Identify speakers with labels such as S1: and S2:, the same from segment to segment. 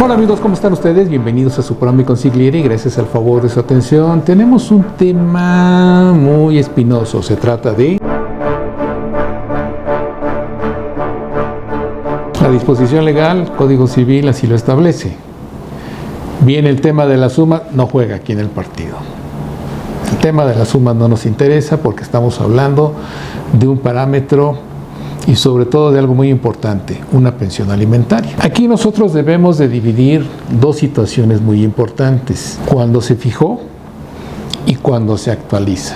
S1: Hola amigos, ¿cómo están ustedes? Bienvenidos a su programa Consigliere y gracias al favor de su atención. Tenemos un tema muy espinoso. Se trata de la disposición legal, Código Civil así lo establece. Bien, el tema de la suma no juega aquí en el partido. El tema de la suma no nos interesa porque estamos hablando de un parámetro y sobre todo de algo muy importante, una pensión alimentaria. Aquí nosotros debemos de dividir dos situaciones muy importantes: cuando se fijó y cuando se actualiza.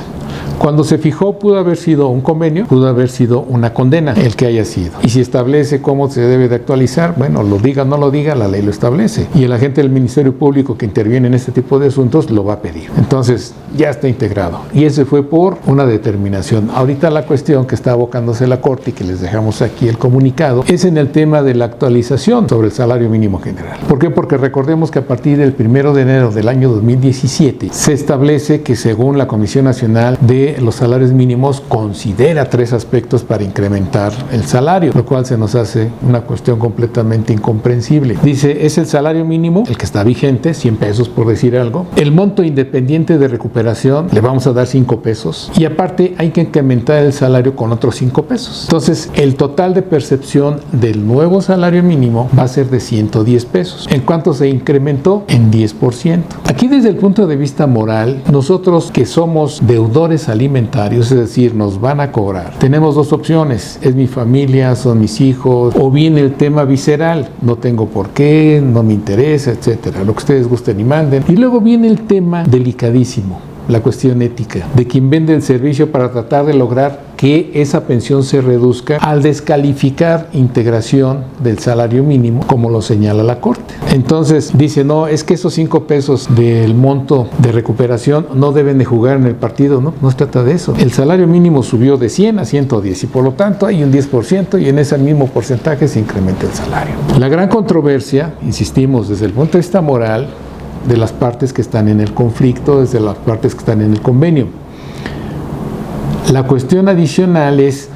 S1: Cuando se fijó pudo haber sido un convenio, pudo haber sido una condena, el que haya sido. Y si establece cómo se debe de actualizar, bueno, lo diga o no lo diga, la ley lo establece. Y el agente del Ministerio Público que interviene en este tipo de asuntos lo va a pedir. Entonces, ya está integrado. Y ese fue por una determinación. Ahorita la cuestión que está abocándose la Corte y que les dejamos aquí el comunicado es en el tema de la actualización sobre el salario mínimo general. ¿Por qué? Porque recordemos que a partir del 1 de enero del año 2017 se establece que según la Comisión Nacional de los Salarios Mínimos considera tres aspectos para incrementar el salario, lo cual se nos hace una cuestión completamente incomprensible. Dice, es el salario mínimo, el que está vigente, 100 pesos por decir algo, el monto independiente de recuperación, le vamos a dar 5 pesos, y aparte hay que incrementar el salario con otros 5 pesos. Entonces, el total de percepción del nuevo salario mínimo va a ser de 110 pesos. ¿En cuánto se incrementó? En 10%. Aquí desde el punto de vista moral, nosotros que somos deudores alimentarios, es decir, nos van a cobrar, tenemos dos opciones: es mi familia, son mis hijos, o bien el tema visceral, no tengo por qué, no me interesa, etcétera, lo que ustedes gusten y manden. Y luego viene el tema delicadísimo, la cuestión ética, de quien vende el servicio para tratar de lograr que esa pensión se reduzca al descalificar integración del salario mínimo, como lo señala la Corte. Entonces dice, no, es que esos 5 pesos del monto de recuperación no deben de jugar en el partido. No se trata de eso. El salario mínimo subió de 100 a 110 y por lo tanto hay un 10% y en ese mismo porcentaje se incrementa el salario. La gran controversia, insistimos, desde el punto de vista moral, de las partes que están en el conflicto, desde las partes que están en el convenio. La cuestión adicional es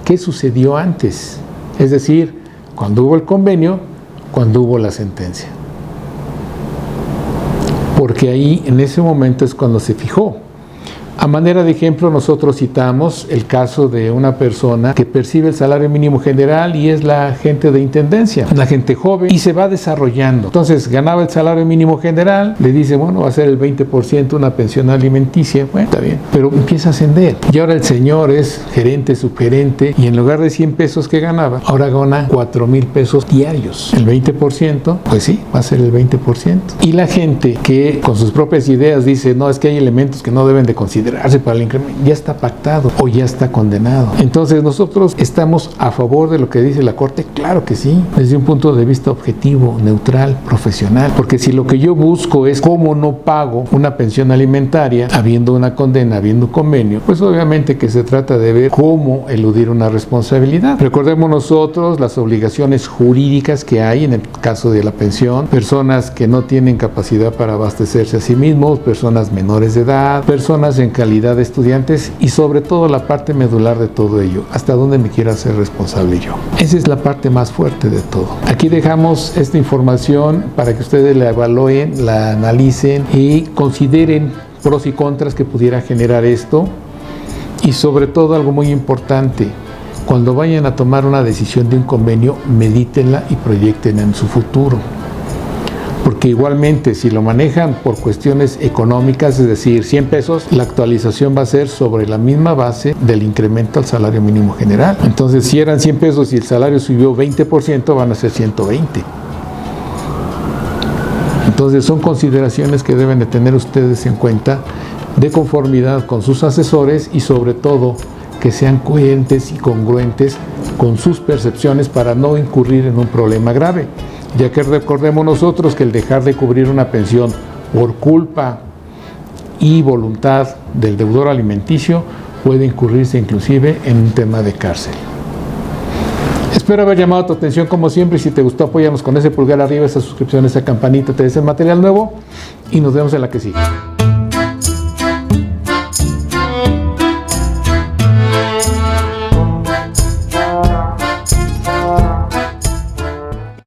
S1: qué sucedió antes, es decir, cuando hubo el convenio, cuando hubo la sentencia. Porque ahí, en ese momento, es cuando se fijó. A manera de ejemplo, nosotros citamos el caso de una persona que percibe el salario mínimo general y es la gente de intendencia, una gente joven y se va desarrollando. Entonces, ganaba el salario mínimo general, le dice, bueno, va a ser el 20% una pensión alimenticia, bueno, está bien, pero empieza a ascender. Y ahora el señor es gerente, subgerente, y en lugar de 100 pesos que ganaba, ahora gana 4,000 pesos diarios. El 20%, pues sí, va a ser el 20%. Y la gente que con sus propias ideas dice, no, es que hay elementos que no deben de considerar para el incremento, ya está pactado o ya está condenado. Entonces, nosotros estamos a favor de lo que dice la Corte, claro que sí, desde un punto de vista objetivo, neutral, profesional, porque si lo que yo busco es cómo no pago una pensión alimentaria, habiendo una condena, habiendo un convenio, pues obviamente que se trata de ver cómo eludir una responsabilidad. Recordemos nosotros las obligaciones jurídicas que hay en el caso de la pensión: personas que no tienen capacidad para abastecerse a sí mismos, personas menores de edad, personas en calidad de estudiantes y sobre todo la parte medular de todo ello, hasta dónde me quiero hacer responsable yo. Esa es la parte más fuerte de todo. Aquí dejamos esta información para que ustedes la evalúen, la analicen y consideren pros y contras que pudiera generar esto, y sobre todo algo muy importante: cuando vayan a tomar una decisión de un convenio, medítenla y proyecten en su futuro. Porque igualmente, si lo manejan por cuestiones económicas, es decir, 100 pesos, la actualización va a ser sobre la misma base del incremento al salario mínimo general. Entonces, si eran 100 pesos y el salario subió 20%, van a ser 120. Entonces, son consideraciones que deben de tener ustedes en cuenta, de conformidad con sus asesores y sobre todo que sean coherentes y congruentes con sus percepciones para no incurrir en un problema grave. Ya que recordemos nosotros que el dejar de cubrir una pensión por culpa y voluntad del deudor alimenticio puede incurrirse inclusive en un tema de cárcel. Espero haber llamado tu atención como siempre, y si te gustó apóyanos con ese pulgar arriba, esa suscripción, esa campanita, te des el material nuevo y nos vemos en la que sigue.